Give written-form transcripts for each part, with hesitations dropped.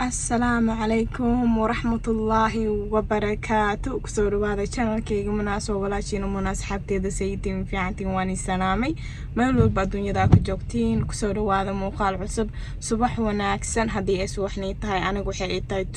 السلام عليكم ورحمة الله وبركاته كسور هذا channel كيجي مناس وولاشين ومناس حبتي سيدي من في عنتي واني سلامي ما يلو الدنيا ذاك جوكتين كسور هذا موقع عصب صباح وناكسن هدي اسوحني تاي أنا وحي تاي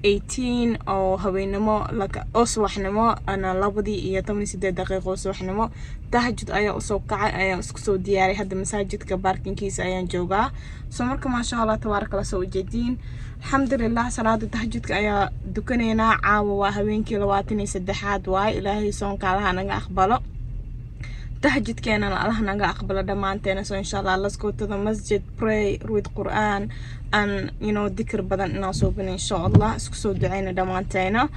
2:18 أو هوينمو لك أصبحنمو أنا لبدي إيا 8 دقيقة أصبحنمو تهجد أيا أسوقع أيا أسكسو دياري هذا مساجد كباركين كيس أيا جوجا سمرك ما شاء الله تبارك الله سو جدين الحمد لله صلاة تهجد أيا دكانينا عاوة هوينكي لواتني سدحات واي إلهي سون كالها نجا أقبله تهجد كينا الله نجا أقبله دمانتنا so إن شاء الله let's go to the masjid pray read Quran and ذكر بدن ناصوبنا إن شاء الله اسكسو دعينا دمانتنا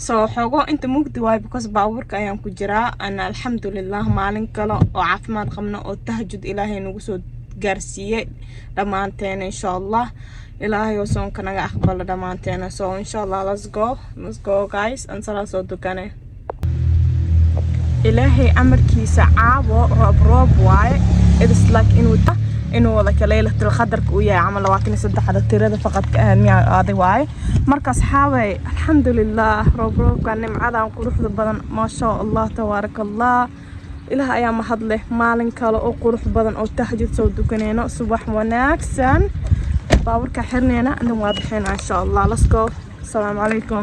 so حقو أنت مقدي واي because باورك أيام كجرا أنا الحمد لله مالين كلا وعافمات قمنا وتهجد إلهي نقصو جارسية دمانتنا إن شاء الله إلهي وسون كنا أقبل دمانتنا so إن شاء الله let's go guys أن صلاة صدقنا إلهي أمر كيسة عاو روب واي it's like إنه لك ليلة القدر كويا عمل لواتني صدق على التيرة فقط كأهمية هذا واي مركز حاوي الحمد لله روب كان معاذ قروح بدن ما شاء الله تبارك الله إلها أيام محضله مالن كلا أو قروح بدن أو تهجد صدقنا صباح وناكسن باورك حرنينا أنه واضحين إن شاء الله let's go السلام عليكم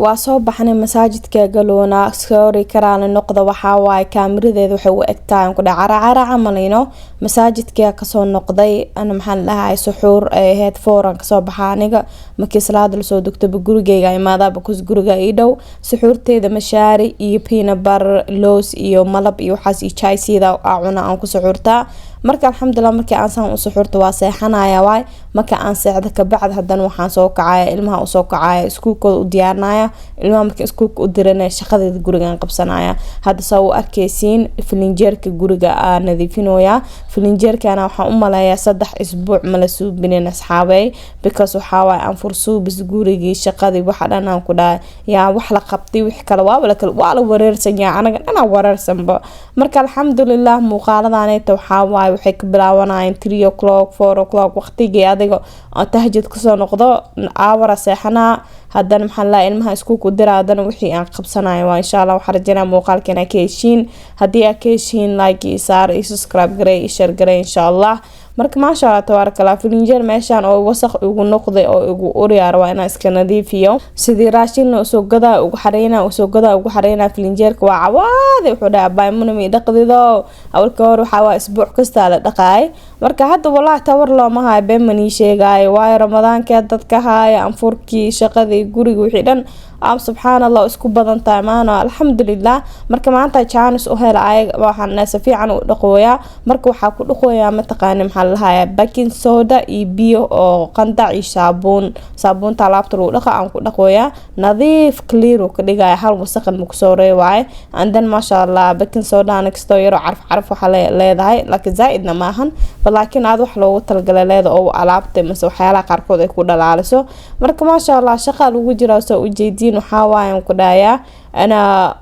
waa soo baxnay masaajidka galoona soo karaan noqdo waxa waay kaamiradeedu waxay u egtaan ku dhacara camalino masaajidka ka soo noqday ana maxaan lahaay suxuur head foran ka soo baxaa aniga markii salaad la soo dugtay gurigeyga imaada bakus guriga ii dhow suxuurteeda mashaari iyo peanut butter loos iyo malab iyo waxaas iyo chai sida cuna aan ku suxuurtaa marka alxamdulillah markii aan saan u suxuurta waa seexanaya waay marka aan seexda ka bacd hadan waxaan soo kacay ilmaha u soo kacay iskuulkooda u diyaarnaya ilmaha markii iskuulka u diranay shaqadeeda guriga qabsanaya hada soo arkeysiin filinjeerka guriga aan nadiifinooya filinjeerkana waxaan u maleeyaa 3 isbuuc ma la suubinin asxaabay because waxa waay aan fursuubis gurigii shaqadii waxa dhan aan ku dhaay yaa wax la qabtay wix kale waa la wareersan yaa anaga dhan wareersanba marka alxamdulillah muuqaaladaanayta waxa waay waxay ka bilaabanayeen 3 o'clock 4 o'clock waqtigii adiga tahajjud ka soo noqdo aawara seexana hadan maxaan la ilmaha isku ku diraadana wixii aan qabsanayo waa insha Allah waxa rajayna muuqaalkeena ka heshiin hadii aad ka heshiin like iyo saar iyo subscribe garay iyo share garay insha Allah marka ma sha Allah tabaaraka Allah filinjeer meeshan oo wasakh ugu noqday oo ugu uriyaar waa inaan iska nadiifiyo sidii raashin soo gada ugu xareena filinjeerka waa cawaade wuxuu dhaabay munami dhaqdido awalka hor waxa waa isbuuc kasta la dhaqay marka hadda wallahi tawar loo ma hay been mani sheegay waa ramadaanka dadka haaya anfurkii shaqadii guriga wixii dhan subhanallah isku badan tahay maana alxamdulillah marka maanta chance u helay waxaan safiican u dhaqooyaa marka waxa ku dhaqooyaa ma taqaan maxaa lahaaya baking soda iyo biyo oo qandac iyo saabuunta laabta lagu dhaqa aan ku dhaqooyaa nadiif clear oo ka dhigaya hal wasakh ma ku soo reewaay andan ma sha Allah baking soda next yaro carf waxa leedahay laakiin zaidna maahan laakiin aad wax loogu talgalay leedo oo alaabta mas waxyaalaha qaarkood ay ku dhalaaliso marka ma sha Allah shaqa lagu jiro soo u jeedin waxa waayaan ku dhaaya ana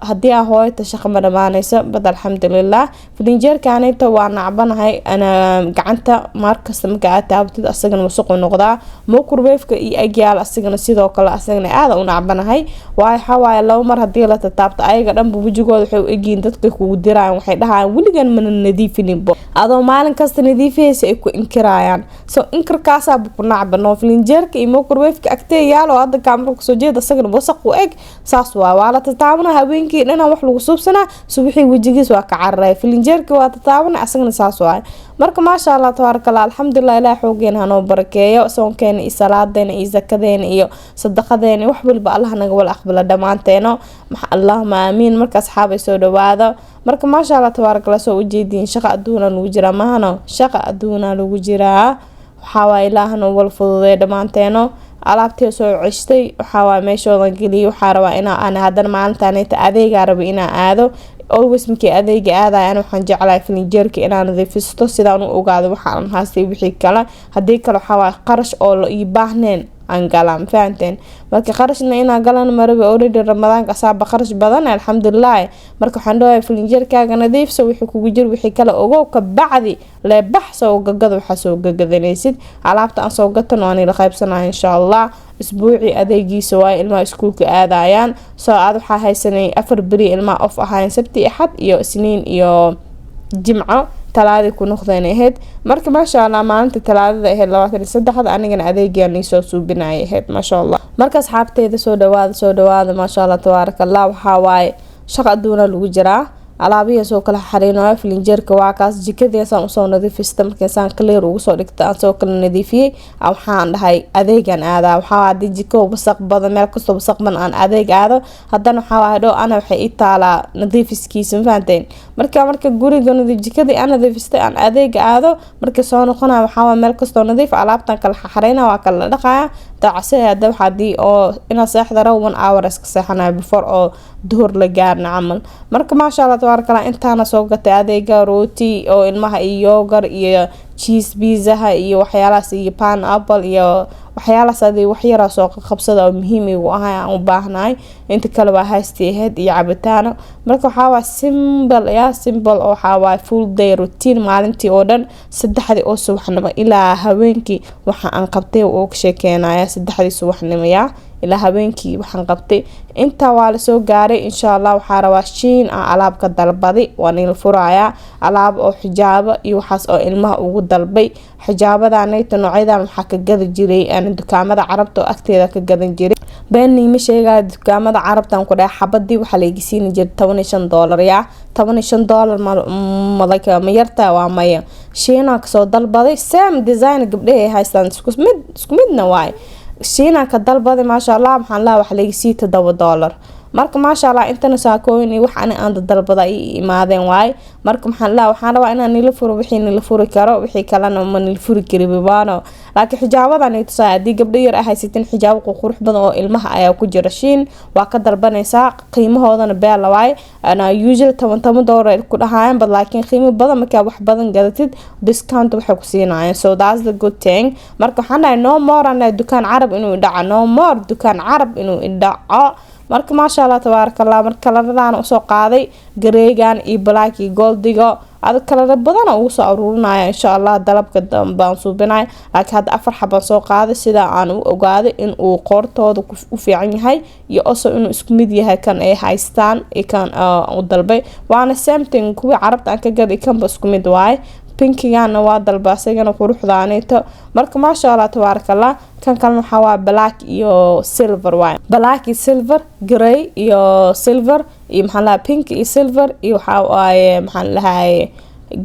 hadii hooyta shaqo ma dhamaanayso bad alxamdulillah filinjeerkaanayta waa nacbanahay ana gacanta markasta marka aad taabtid asagana wasaqo noqdaa microwave-ka iyo agyaal asagana sidoo kale asagana aad u nacbanahay waxa waay laba mar hadii la taabto ayaga dhan wajigooda waxay u eegin dadka kugu diraan waxay dhahaan wiligan ma nadiifinin adoo maalin kasta nadiifaysa ay ku inkirayaan so inkirkaasa ku nacbano filinjeerka iyo microwave-ka agtee yaalo hadda kaamiro soo jeeda asagana wasaq u eeg saas waa la taabana habeenkii dhan wax lagu suubsanaa subaxii wajigiis waa ka carray filinjeerka waa taabana asagana saas waa marka ma sha Allah tabaaraka Allah alxamdulillah ilaahay xoogeen hanoo barakeeyo soonkeena iyo salaadeena iyo zakadeena iyo sadaqadeena wax walba Allah naga wal aqbala dhamaanteeno Allahumma amiin marka asxaabay soo dhawaado marka ma sha Allah tabaaraka Allah soo u jeedin shaqa aduuna lagu jira maahano shaqa aduuna lagu jira waxa waa ilaahna wal fududeey dhamaanteeno alaabtay soo ceshtay waxa waa meeshoodan galiyo waxa rabaa inaan hadan maalintaan adeega rabo inaan aado always markii adeega aadayaan waxaan jeclahay filinjeerka inaan nadiifisto sidaan u ogaado waxaan haastay wixii kale hadii kale waxa waa qarash oo la ii baahneen aan galaan fahanteen marka qarashna inaan galan marabi already ramadaanka asaaba qarash badan alxamdulilah marka waxaan dhahay filinjeerkaaga nadiifso wixii kugu jir wixii kale ogow ka bacdi lee baxso gagada waxa soo gagadanaysid alaabta aan soo gatan waan ila qaybsanaa insha Allah isbuuci adeegiisa waa ilmaha iskuulka aadayaan soo aad waxa haysanay 4 bari ilmaha off ahayn sabti axad iyo isniin iyo jimco talaadi ku noqdeen ahayd marka ma sha Allah maalinta talaadada ahayd 23 anigana adeegan soo suubinay ahayd ma sha Allah marka asxaabteeda soo dhawaada ma sha Allah tabarakallah waxa waaye shaqo aduuna lagu jiraa alaabiya soo kala xariinaa filinjeerka waa kaas jikadiisaan u soo nadiifista markaasaan clear ugu soo dhigta aan soo kala nadiifiyay waxaan dhahay adeegan aada waxa hadii jiko wasaq badan meel kasto wasaq badan aan adeeg aado haddana waxa waado ana waxay i taala nadiifiskiisa faanteen marka guriga jikadii aan nadiifistay aan adeeg aado marka soo noqonaa waxa meel kasto nadiif alaabtan kala xariinaa waa kala dhaqaya taasay hada hadii oo ina seexdara 1 hour iska seexanaa before oo duhur la gaarna camal marka ma sha Allah tabaaraka intaana soo gatay adeega rooti oo ilmaha iyo yogurt iyo cheese pizza iyo waxyaalahaas iyo pineapple iyo waxyaalahaas adii wax yar soo qabsada oo muhiim u ah aan u baahnaay inta kale waa haysteed iyo cabitaan marka waxa waa simple oo waxa waa full day routine maalintii oo dhan saddexdii oo subaxnimo ilaa habeenkii waxa aan qabtay oo ka sheekeenaya saddexdii subaxnimo ilaa habeenkii waxaan qabtay inta waa la soo gaaray insha Allah waxa rabaa shiin alaab ka dalbaday waan il furaaya alaab oo xijaabo iyo waxaas oo ilmaha ugu dalbay xijaabadanayta noocyada waxa ka gadi jiray aan dukaamada carabta oo agteeda ka gadan jiray beenii ma sheegay dukaamada carabtan ku dhahay xabadii waxa la igisiin jiray $15 $15 malaka ma yarta waa maya shiina ka soo dalbaday same design gabdhaha haystaan isku midna waay shiina ka dalbaday ma sha Allah waxaan la wax laga sii $7 marka ma sha Allah intana saakooyin wax aan dalbada ay imaadeen waay marka waxaan rabaa inaan nila furo wixii nila furi karo wixii kalena ma nila furi kari baano laakiin xijaabadan ay tusay hadii gabdho yar haysatin xijaab qurux badan oo ilmaha ayaa ku jira shiin waa ka dalbanaysaa qiimahoodana beel waay ana usually $10 ku dhahaayeen laakiin qiimo badan marka wax badan gadatid discount waxay ku siinayaan so that's the good thing marka waxaan dhahay no more ana dukaan carab inuu dhaco no more dukaan carab inuu dhaco marka ma sha Allah tabarakallah marka laradaan u soo qaaday gareegan iyo black iyo goldigo ad kala badan oo soo aruurinaya insha Allah dalabka baan suubinay laakiin had 4 xabban soo qaaday sida aan u ogaaday in uu qoortooda u fiican yahay iyo also inuu isku mid yahay kan ay haystaan kan u dalbay waana same thing kuwa carabta aan ka gaday kan isku mid waay pinkigaana waa dalba asagana quruxdaanayto marka ma sha Allah tabarakallah kan kalena waxa waa black iyo silver waay black iyo silver gray iyo silver iyo maxaa pink iyo silver iyo waxa waaye maxaa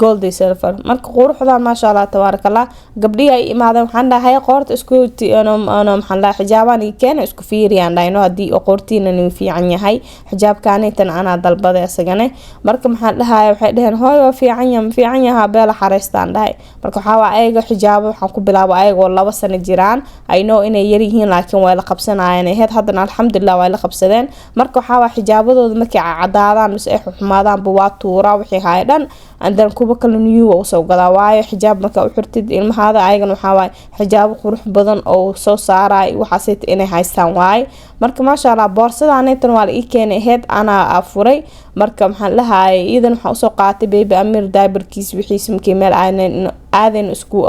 gold iyo silver marka quruxda ma sha Allah tabarakallah gabdhihi ay imaadeen waxaan dhahay qoorta isku ana maxaa xijaaban iyo keen isku fiiriyaan dhayno hadii qoortiina uu fiican yahay xijaabkaanitan ana dalbaday asagana marka maxaa dhahay waxay dhaheen hooy waa fiican yahay beel xareystaan dhahay marka waxa waa ayaga xijaabo waxaan ku bilaabo ayagoo 2 sano jiraan I know inay yar yihiin laakiin way la qabsanayeen haddana alxamdulillah way la qabsadeen marka waxa waa xijaabadooda markay cadaadaan mise ay xumaadaan waa tuura wixii haydan andan kuba kala new oo soo gala waayo xijaab marka u xirtid ilmahaada ayagana waxa waay xijaab qurux badan oo soo saaray waxaasay inay haystaan waay marka ma sha Allah boorsadaaneetan waa la ii keenay head ana afuray marka maxaan lahaay iidan waxa soo qaatay baby amir daabarkiis wixiis markii meel aadan isku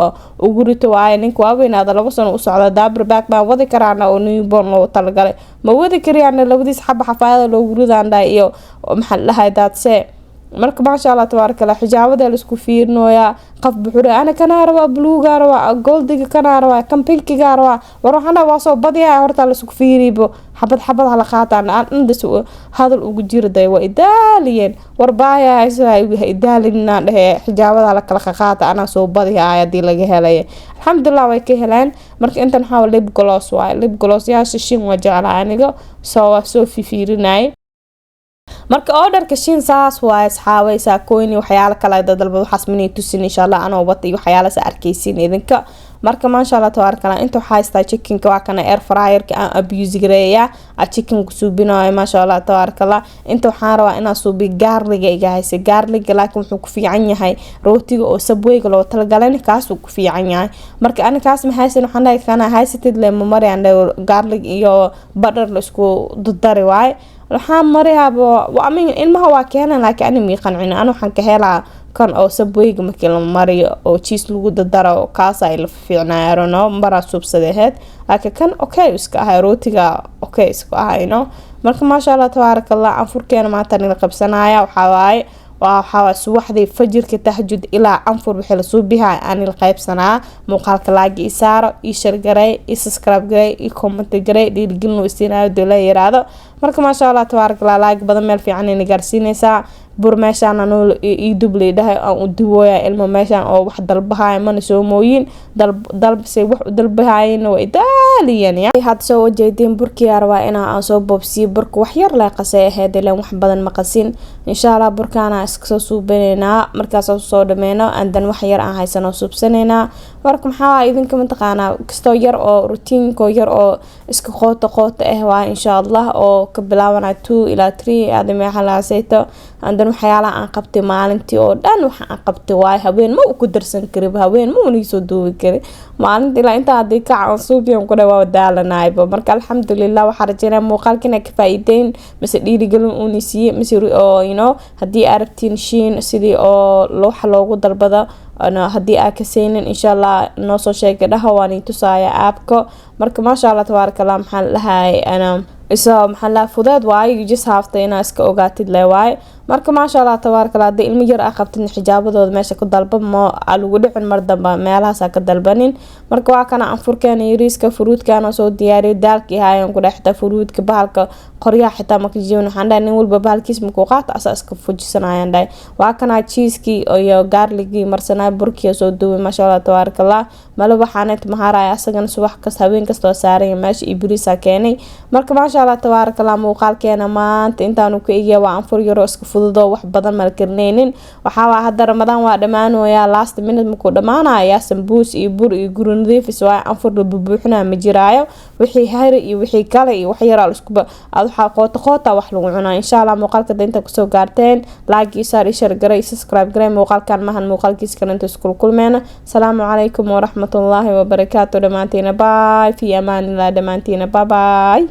ugu rito waay ninka waa weynaada 2 sano u socda daabar back ma wadi karaana oo newborn loo talagalay ma wadi kariyaan labadiis xafaayada loogu ridaan iyo maxaan lahaay daadse marka ma sha Allah tabarakallah xijaabada la isku fiirnooya qaf buxur ana kana raba blue gaar waa goldiga kana raba kan pink gaar waa waxana waa soo badiyaa horta la isku fiiribo xabad hala qaataan aan hadal ugu jirday waa idaaliyeen warbaaya ay idaalina dhahe xijaabada la kala qaata ana soo badiyaa hadii laga helay alxamdulillah way ka helaan marka intan waxa lip gloss yaa shishin wajala aniga soo fiirinay marka orderka shin saas waa asxaabay saakooyin waxyaalo kala dalbad waxaas minay tusin insha Allah ana wada waxyaalo sa arkaysiin idinka marka maasha Allah tabaaraka Allah inta waxa haystaa chickenka waa kana air fryerka aan abuse gareeya chicken ku suubinayo maasha Allah tabaaraka Allah inta waxaan rabaa inaan suubi garlic iga hayse garlic laakiin wuxuu ku fiican yahay rootiga oo Subway-ga loo talagalay kaas uu ku fiican yahay marka ana kaas ma haysan waxaan dhahay kana haysatid leemo mariyaan garlic iyo butter la isku dardari waay waxaan mariyaabo ilmaha waa keenan laakiin ani mi qancin ana waxaan ka helaa kan oo Subway-ga markii la mariyo oo cheese lagu dardaro kaas ay la fiicnaayo no mara subsadeed laakiin kan okay iska ahay rootiga okay iska ahayno marka maasha Allah tabaaraka Allah anfurkeena maanta nila qabsanaya waxa subaxdii fajirka tahajjud ilaa anfur wixii la soo bihaa aan la qaybsanaa muuqaalka laagi isaaro ii share garay ii subscribe garay ii comment garay dhiirigelin oo istinaado dula yiraahdo marka maasha Allah tabaaraka Allah laag badan meel fiican inay gaarsiinaysaa bur meeshaan anoo ii dublay dhahay aan u duwaya ilmo meeshaan oo wax dalbahay mana soo mooyin dalbisay wax dalbahayn way daaliyan had soo wajeedin burkii arwa inaan soo boobsiyo burka wax yar la qasay ahayd ilaa wax badan ma qasin insha Allah burkaana iska soo suubanayna markaas soo dhameeno andan wax yar aan haysano suubsanayna marka maxaa idinka mataqaana kasto yar oo routine ko yar oo iska qoto waa insha Allah oo ka bilaabana 2 ilaa 3 aadama xalaasayto andan waxyaalaha aan qabtay maalintii oo dhan waxa aan qabtay waay habeen ma ku darsan karin habeen ma uu soo duubi karin maalintii ilaa inta hadii ka aan suubiyan ku dhawa daalanayba marka alxamdulillah waxa rajeynaa muuqaalkina ka faa'iideyn mise dhiirigelin uu nisiye mise oo hadii aragtiin shiin sidii oo loogu dalbada ana hadii aad ka seenin insha Allah noo soo sheegay dhahawaani tusaaya aabka marka maasha Allah tabaaraka Allah maxaa lahaay ana isa maxaa fudeed waay you just have to iska ogaatid leewaay marka maasha Allah tabaaraka Allah hadii ilmo yar ah qabtin xijaabadooda meesha ku dalba ma lagu dhicin mar damba meelahaas ka dalbanin marka waa kana anfurkeena yariiska fruudkaana soo diyaariyo daalkii haayaan ku dhaxta fruudka bahalka qoryaha xitaa ma ka jirin waxaan dhahay nin walba bahalkiis ma ku qaata asaaska fujisanayaan dhahay waa kana cheese-ki iyo garlic-gi marsanaa burkiya soo duubay maasha Allah tabaaraka Allah malo waxaanad maharaya asagana subax kasta habeen kasta saaray meesha ibriisa keenay marka maasha Allah tabaaraka Allah muuqaalkeena maanta intaanu ku eegay waa anfur yaro iska fududo wax badan ma karneenin waxa waa hadda Ramadan waa dhamaanaya last minute ma ku dhamaanaya sambuus iyo bur iyo guri nadiifis waa anfur la buuxina ma jiraayo wixii hayr iyo wixii kale iyo wax yar isku waxa qoota wax lagu cunaa insha Allah muuqaalka inta ku soo gaarteen like iyo share garay subscribe garay muuqaalkan mahan muuqaalkiisa kan inta isku kulmeena salaamu calaykum wa rahmatullahi wa barakaatuh dhamaantiina bye fi amaanillah dhamaantiina bye